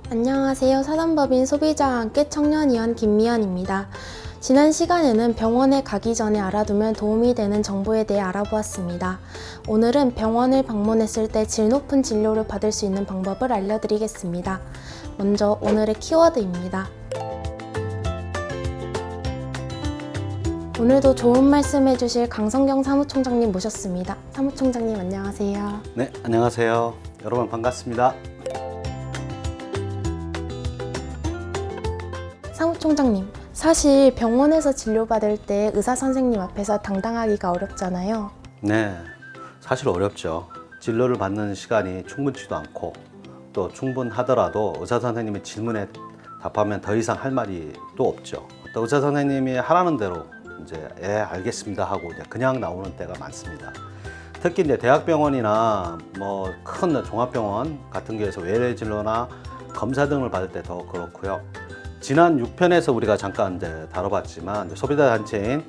안녕하세요. 사단법인 소비자와 함께 청년위원 김미연입니다. 지난 시간에는 병원에 가기 전에 알아두면 도움이 되는 정보에 대해 알아보았습니다. 오늘은 병원을 방문했을 때 질 높은 진료를 받을 수 있는 방법을 알려드리겠습니다. 먼저 오늘의 키워드입니다. 오늘도 좋은 말씀 해주실 강성경 사무총장님 모셨습니다. 사무총장님 안녕하세요. 네, 안녕하세요. 여러분 반갑습니다. 사무총장님, 사실 병원에서 진료받을 때 의사 선생님 앞에서 당당하기가 어렵잖아요. 네, 사실 어렵죠. 진료를 받는 시간이 충분치도 않고 또 충분하더라도 의사 선생님의 질문에 답하면 더 이상 할 말이 또 없죠. 또 의사 선생님이 하라는 대로 이제 알겠습니다 하고 이제 그냥 나오는 때가 많습니다. 특히 이제 대학병원이나 뭐 큰 종합병원 같은 경우에서 외래 진료나 검사 등을 받을 때 더 그렇고요. 지난 6편에서 우리가 잠깐 이제 다뤄봤지만 소비자 단체인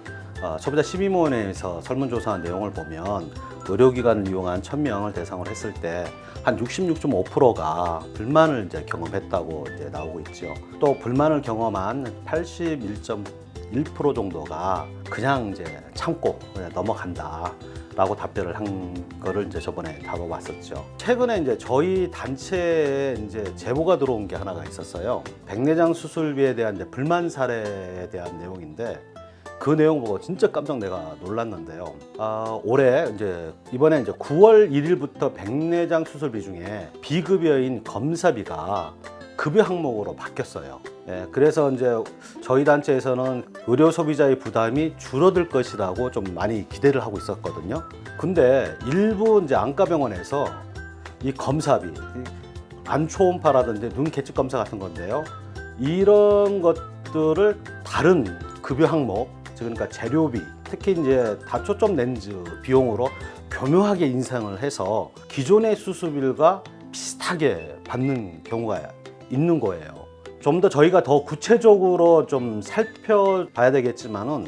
소비자 시민모임에서 설문조사한 내용을 보면 의료기관을 이용한 1000명을 대상으로 했을 때 한 66.5%가 불만을 이제 경험했다고 이제 나오고 있죠. 또 불만을 경험한 81.1% 정도가 그냥 이제 참고 그냥 넘어간다. 라고 답변을 한 거를 이제 저번에 다뤄봤었죠. 최근에 이제 저희 단체에 이제 제보가 들어온 게 하나가 있었어요. 백내장 수술비에 대한 이제 불만 사례에 대한 내용인데 그 내용 보고 진짜 깜짝 내가 놀랐는데요. 올해 이제 이번에 이제 9월 1일부터 백내장 수술비 중에 비급여인 검사비가 급여 항목으로 바뀌었어요. 예, 그래서 이제 저희 단체에서는 의료 소비자의 부담이 줄어들 것이라고 좀 많이 기대를 하고 있었거든요. 근데 일부 이제 안과병원에서 이 검사비, 안 초음파라든지 눈 계측 검사 같은 건데요. 이런 것들을 다른 급여 항목, 그러니까 재료비, 특히 이제 다초점 렌즈 비용으로 교묘하게 인상을 해서 기존의 수술비가 비슷하게 받는 경우가 있는 거예요. 좀 더 저희가 더 구체적으로 좀 살펴봐야 되겠지만은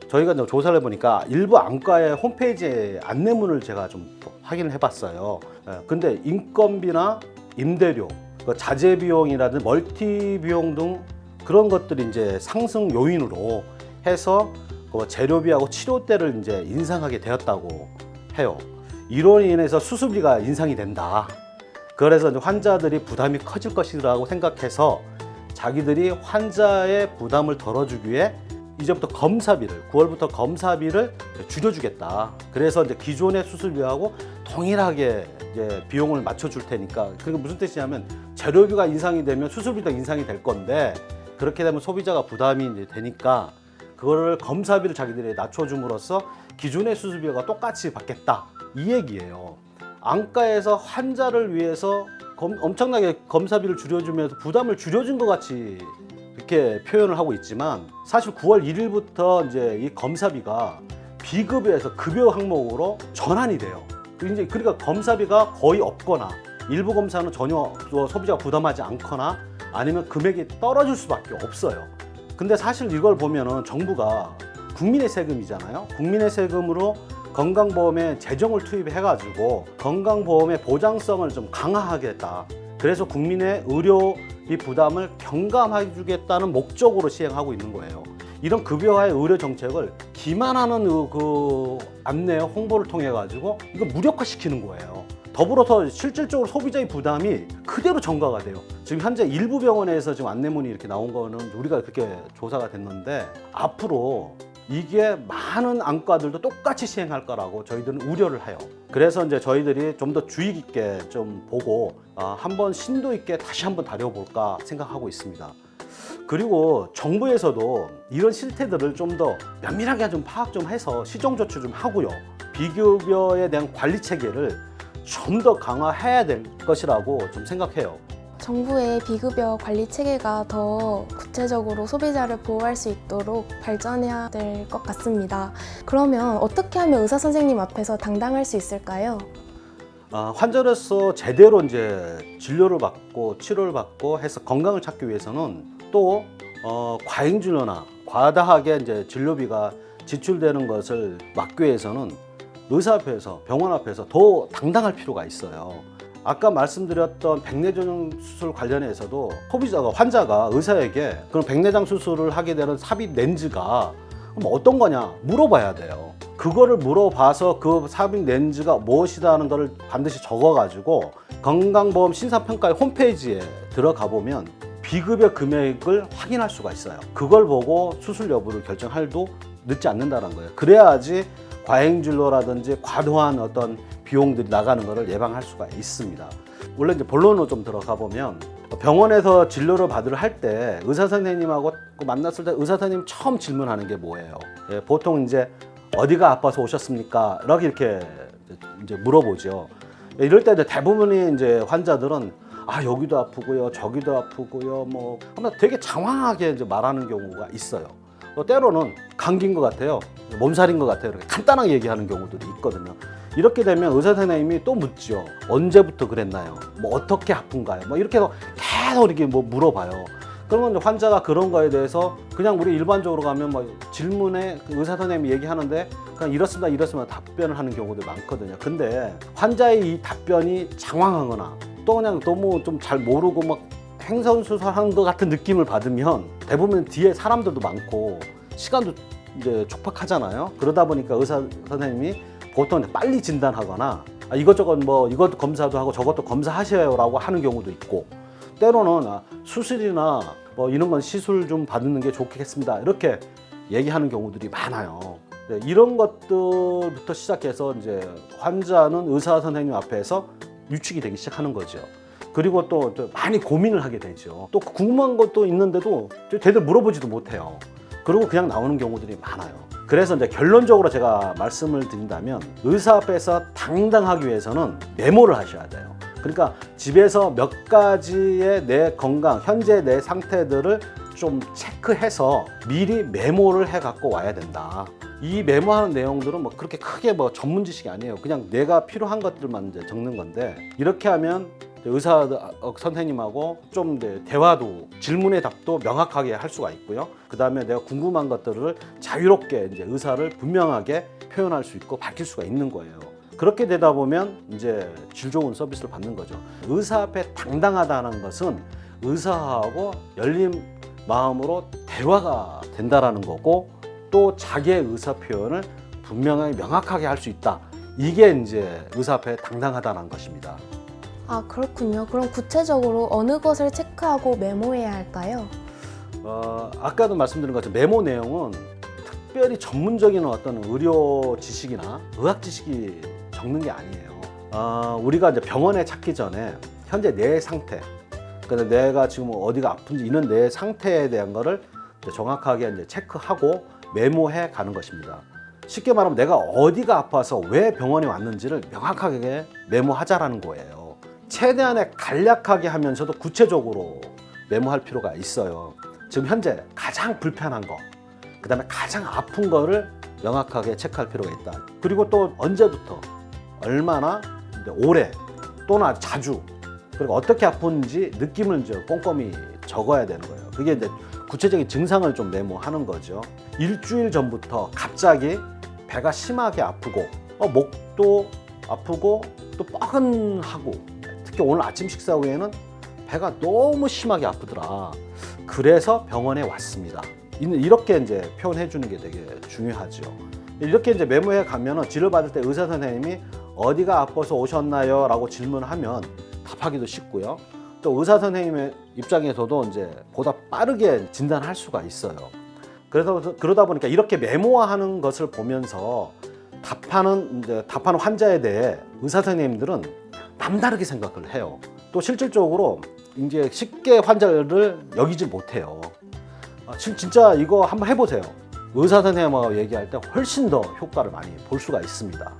저희가 이제 조사를 해보니까 일부 안과의 홈페이지 안내문을 제가 좀 확인을 해봤어요. 근데 인건비나 임대료, 자재 비용이라든지 멀티 비용 등 그런 것들이 이제 상승 요인으로 해서 재료비하고 치료대를 이제 인상하게 되었다고 해요. 이로 인해서 수술비가 인상이 된다. 그래서 이제 환자들이 부담이 커질 것이라고 생각해서 자기들이 환자의 부담을 덜어주기 위해 이제부터 검사비를 9월부터 검사비를 줄여주겠다. 그래서 이제 기존의 수술비하고 동일하게 이제 비용을 맞춰줄 테니까 그게 무슨 뜻이냐면 재료비가 인상이 되면 수술비도 인상이 될 건데 그렇게 되면 소비자가 부담이 이제 되니까 그거를 검사비를 자기들이 낮춰줌으로써 기존의 수술비가 똑같이 받겠다 이 얘기예요. 안과에서 환자를 위해서 엄청나게 검사비를 줄여주면서 부담을 줄여준 것 같이 이렇게 표현을 하고 있지만 사실 9월 1일부터 이제 이 검사비가 비급여에서 급여 항목으로 전환이 돼요. 이제 그러니까 검사비가 거의 없거나 일부 검사는 전혀 소비자가 부담하지 않거나 아니면 금액이 떨어질 수밖에 없어요. 근데 사실 이걸 보면은 정부가 국민의 세금이잖아요. 국민의 세금으로 건강보험에 재정을 투입해가지고 건강보험의 보장성을 좀 강화하겠다. 그래서 국민의 의료비 부담을 경감해주겠다는 목적으로 시행하고 있는 거예요. 이런 급여화의 의료 정책을 기만하는 그 안내 홍보를 통해 가지고 이거 무력화시키는 거예요. 더불어서 실질적으로 소비자의 부담이 그대로 전가가 돼요. 지금 현재 일부 병원에서 지금 안내문이 이렇게 나온 거는 우리가 그렇게 조사가 됐는데 앞으로 이게 많은 안과들도 똑같이 시행할 거라고 저희들은 우려를 해요. 그래서 이제 저희들이 좀 더 주의 깊게 좀 보고 한번 심도 있게 다시 한번 다뤄볼까 생각하고 있습니다. 그리고 정부에서도 이런 실태들을 좀 더 면밀하게 좀 파악 좀 해서 시정 조치 좀 하고요. 비급여에 대한 관리 체계를 좀 더 강화해야 될 것이라고 좀 생각해요. 정부의 비급여 관리 체계가 더 구체적으로 소비자를 보호할 수 있도록 발전해야 될 것 같습니다. 그러면 어떻게 하면 의사 선생님 앞에서 당당할 수 있을까요? 환자로서 제대로 이제 진료를 받고 치료를 받고 해서 건강을 찾기 위해서는 또 과잉 진료나 과다하게 이제 진료비가 지출되는 것을 막기 위해서는 의사 앞에서 병원 앞에서 더 당당할 필요가 있어요. 아까 말씀드렸던 백내장 수술 관련해서도 소비자가 환자가 의사에게 그런 백내장 수술을 하게 되는 삽입 렌즈가 그럼 어떤 거냐 물어봐야 돼요. 그거를 물어봐서 그 삽입 렌즈가 무엇이라는 거를 반드시 적어가지고 건강보험 심사평가의 홈페이지에 들어가 보면 비급여 금액을 확인할 수가 있어요. 그걸 보고 수술 여부를 결정할도 늦지 않는다는 거예요. 그래야지 과잉진료라든지 과도한 어떤 비용들이 나가는 것을 예방할 수가 있습니다. 원래 이제 본론으로 좀 들어가 보면 병원에서 진료를 받으러 할 때 의사 선생님하고 만났을 때 의사 선생님 처음 질문하는 게 뭐예요? 예, 보통 이제 어디가 아파서 오셨습니까? 이렇게 이제 물어보죠. 예, 이럴 때 이제 대부분의 이제 환자들은 여기도 아프고요, 저기도 아프고요, 뭐 아마 되게 장황하게 이제 말하는 경우가 있어요. 또 때로는 감기인 것 같아요, 몸살인 것 같아요, 이렇게 간단하게 얘기하는 경우들이 있거든요. 이렇게 되면 의사 선생님이 또 묻죠. 언제부터 그랬나요? 뭐 어떻게 아픈가요? 뭐 이렇게 해서 계속 이렇게 뭐 물어봐요. 그러면 환자가 그런 거에 대해서 그냥 우리 일반적으로 가면 뭐 질문에 그 의사 선생님이 얘기하는데 그냥 이렇습니다 답변을 하는 경우도 많거든요. 근데 환자의 이 답변이 장황하거나 또 그냥 너무 좀 잘 모르고 막 횡설수설하는 것 같은 느낌을 받으면 대부분 뒤에 사람들도 많고 시간도 이제 촉박하잖아요. 그러다 보니까 의사 선생님이 보통 빨리 진단하거나 이것저것 뭐 이것도 검사도 하고 저것도 검사하셔요라고 하는 경우도 있고, 때로는 수술이나 뭐 이런 건 시술 좀 받는 게 좋겠습니다 이렇게 얘기하는 경우들이 많아요. 이런 것들부터 시작해서 이제 환자는 의사 선생님 앞에서 유축이 되기 시작하는 거죠. 그리고 또 많이 고민을 하게 되죠. 또 궁금한 것도 있는데도 제대로 물어보지도 못해요. 그리고 그냥 나오는 경우들이 많아요. 그래서 이제 결론적으로 제가 말씀을 드린다면 의사 앞에서 당당하기 위해서는 메모를 하셔야 돼요. 그러니까 집에서 몇 가지의 내 건강, 현재 내 상태들을 좀 체크해서 미리 메모를 해 갖고 와야 된다. 이 메모하는 내용들은 뭐 그렇게 크게 뭐 전문 지식이 아니에요. 그냥 내가 필요한 것들만 이제 적는 건데, 이렇게 하면 의사 선생님하고 좀 대화도, 질문의 답도 명확하게 할 수가 있고요. 그 다음에 내가 궁금한 것들을 자유롭게 이제 의사를 분명하게 표현할 수 있고 밝힐 수가 있는 거예요. 그렇게 되다 보면 이제 질 좋은 서비스를 받는 거죠. 의사 앞에 당당하다는 것은 의사하고 열린 마음으로 대화가 된다라는 거고, 또 자기의 의사 표현을 분명하게 명확하게 할 수 있다. 이게 이제 의사 앞에 당당하다는 것입니다. 그렇군요. 그럼 구체적으로 어느 것을 체크하고 메모해야 할까요? 아까도 말씀드린 것처럼 메모 내용은 특별히 전문적인 어떤 의료 지식이나 의학 지식이 적는 게 아니에요. 우리가 이제 병원에 찾기 전에 현재 내 상태, 그러니까 내가 지금 어디가 아픈지 이런 내 상태에 대한 거를 정확하게 이제 체크하고 메모해 가는 것입니다. 쉽게 말하면 내가 어디가 아파서 왜 병원에 왔는지를 명확하게 메모하자라는 거예요. 최대한의 간략하게 하면서도 구체적으로 메모할 필요가 있어요. 지금 현재 가장 불편한 거, 그 다음에 가장 아픈 거를 명확하게 체크할 필요가 있다. 그리고 또 언제부터, 얼마나, 오래, 또는 아주 자주, 그리고 어떻게 아픈지 느낌을 이제 꼼꼼히 적어야 되는 거예요. 그게 이제 구체적인 증상을 좀 메모하는 거죠. 일주일 전부터 갑자기 배가 심하게 아프고, 목도 아프고, 또 뻐근하고, 특히 오늘 아침 식사 후에는 배가 너무 심하게 아프더라. 그래서 병원에 왔습니다. 이렇게 이제 표현해 주는 게 되게 중요하죠. 이렇게 이제 메모해 가면은 진료 받을 때 의사 선생님이 어디가 아파서 오셨나요? 라고 질문하면 답하기도 쉽고요. 또 의사 선생님의 입장에서도 이제 보다 빠르게 진단할 수가 있어요. 그래서 그러다 보니까 이렇게 메모하는 것을 보면서 답하는 환자에 대해 의사 선생님들은 남다르게 생각을 해요. 또 실질적으로 이제 쉽게 환자를 여기지 못해요. 진짜 이거 한번 해보세요. 의사 선생님하고 얘기할 때 훨씬 더 효과를 많이 볼 수가 있습니다.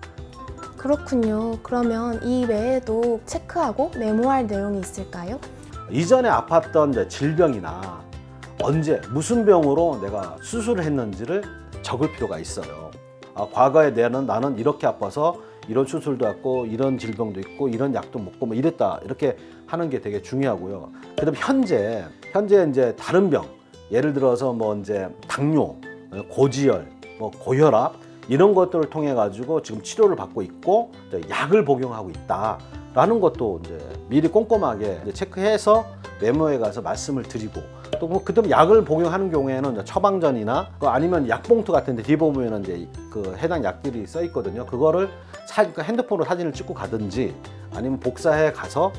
그렇군요. 그러면 이 외에도 체크하고 메모할 내용이 있을까요? 이전에 아팠던 질병이나 언제 무슨 병으로 내가 수술을 했는지를 적을 필요가 있어요. 과거에 나는 이렇게 아파서 이런 수술도 했고 이런 질병도 있고 이런 약도 먹고 뭐 이랬다, 이렇게 하는 게 되게 중요하고요. 그다음에 현재 이제 다른 병, 예를 들어서 뭐 이제 당뇨, 고지혈, 뭐 고혈압 이런 것들을 통해 가지고 지금 치료를 받고 있고 약을 복용하고 있다. 라는 것도 이제 미리 꼼꼼하게 이제 체크해서 메모에 가서 말씀을 드리고, 또 뭐 그다음 약을 복용하는 경우에는 이제 처방전이나 아니면 약봉투 같은데 뒤에 보면은 이제 그 해당 약들이 써 있거든요. 그거를 그러니까 핸드폰으로 사진을 찍고 가든지 아니면 복사해 가서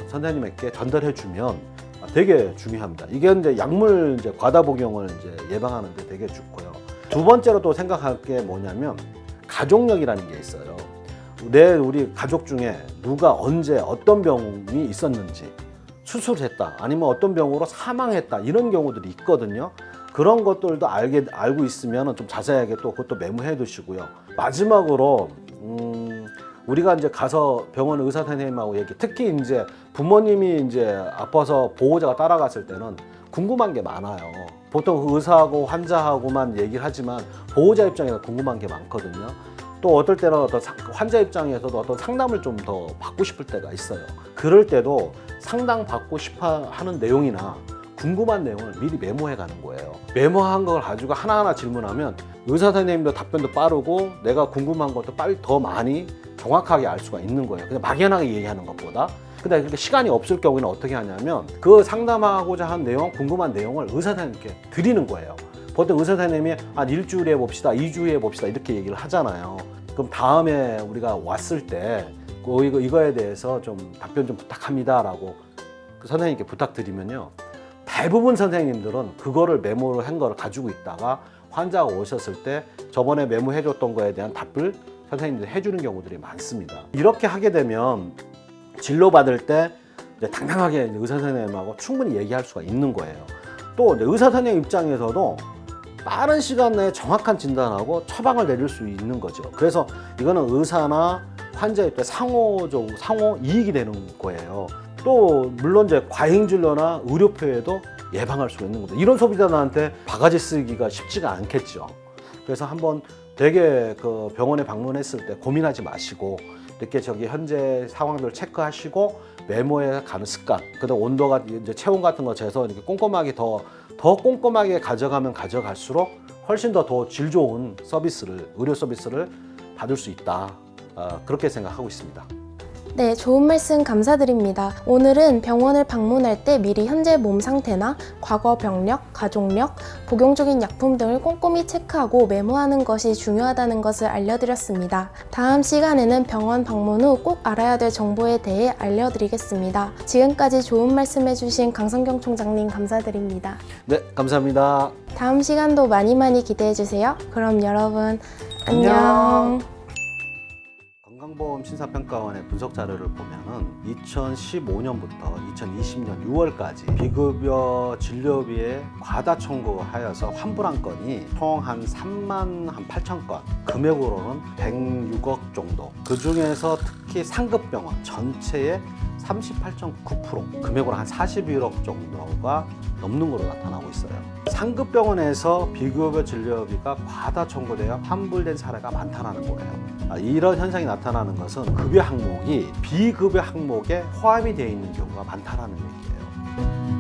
선생님에게 전달해 주면 되게 중요합니다. 이게 이제 약물 이제 과다 복용을 이제 예방하는데 되게 좋고요. 두 번째로 또 생각할 게 뭐냐면 가족력이라는 게 있어요. 우리 가족 중에 누가 언제 어떤 병이 있었는지, 수술했다 아니면 어떤 병으로 사망했다 이런 경우들이 있거든요. 그런 것들도 알고 있으면 좀 자세하게 또 그것도 메모해 두시고요. 마지막으로 우리가 이제 가서 병원 의사 선생님하고 특히 이제 부모님이 이제 아파서 보호자가 따라갔을 때는 궁금한 게 많아요. 보통 의사하고 환자하고만 얘기를 하지만 보호자 입장에서 궁금한 게 많거든요. 또 어떨 때는 환자 입장에서도 어떤 상담을 좀 더 받고 싶을 때가 있어요. 그럴 때도 상담 받고 싶어 하는 내용이나 궁금한 내용을 미리 메모해 가는 거예요. 메모한 걸 가지고 하나하나 질문하면 의사 선생님도 답변도 빠르고 내가 궁금한 것도 빨리 더 많이 정확하게 알 수가 있는 거예요. 그냥 막연하게 얘기하는 것보다. 근데 그렇게 시간이 없을 경우에는 어떻게 하냐면 그 상담하고자 한 내용, 궁금한 내용을 의사 선생님께 드리는 거예요. 보통 의사 선생님이 한 일주일에 봅시다, 2주에 봅시다 이렇게 얘기를 하잖아요. 그럼 다음에 우리가 왔을 때 이거에 대해서 좀 답변 좀 부탁합니다라고 그 선생님께 부탁드리면요. 대부분 선생님들은 그거를 메모를 한 거를 가지고 있다가 환자가 오셨을 때 저번에 메모해줬던 거에 대한 답을 선생님들이 해주는 경우들이 많습니다. 이렇게 하게 되면 진료 받을 때 이제 당당하게 의사 선생님하고 충분히 얘기할 수가 있는 거예요. 또 의사 선생님 입장에서도 빠른 시간 내에 정확한 진단하고 처방을 내릴 수 있는 거죠. 그래서 이거는 의사나 환자 입장에 상호 이익이 되는 거예요. 또 물론 이제 과잉 진료나 의료표에도 예방할 수가 있는 겁니다. 이런 소비자들한테 바가지 쓰기가 쉽지가 않겠죠. 그래서 한번 되게 그 병원에 방문했을 때 고민하지 마시고 이렇게 현재 상황들을 체크하시고 메모에 가는 습관, 그다음 온도가 이제 체온 같은 거 재서 이렇게 꼼꼼하게 더 꼼꼼하게 가져가면 가져갈수록 훨씬 더 질 좋은 의료 서비스를 받을 수 있다. 그렇게 생각하고 있습니다. 네, 좋은 말씀 감사드립니다. 오늘은 병원을 방문할 때 미리 현재 몸 상태나 과거 병력, 가족력, 복용 중인 약품 등을 꼼꼼히 체크하고 메모하는 것이 중요하다는 것을 알려드렸습니다. 다음 시간에는 병원 방문 후 꼭 알아야 될 정보에 대해 알려드리겠습니다. 지금까지 좋은 말씀 해주신 강성경 총장님 감사드립니다. 네, 감사합니다. 다음 시간도 많이 기대해주세요. 그럼 여러분 안녕. 건강보험 심사평가원의 분석 자료를 보면은 2015년부터 2020년 6월까지 비급여 진료비에 과다 청구하여서 환불한 건이 총 한 3만 8천 건, 금액으로는 106억 정도. 그 중에서 특히 상급병원 전체의 38.9%, 금액으로 한 41억 정도가 넘는 것으로 나타나고 있어요. 상급병원에서 비급여 진료비가 과다 청구되어 환불된 사례가 많다는 거예요. 이런 현상이 나타나는 것은 급여 항목이 비급여 항목에 포함이 되어 있는 경우가 많다는 얘기예요.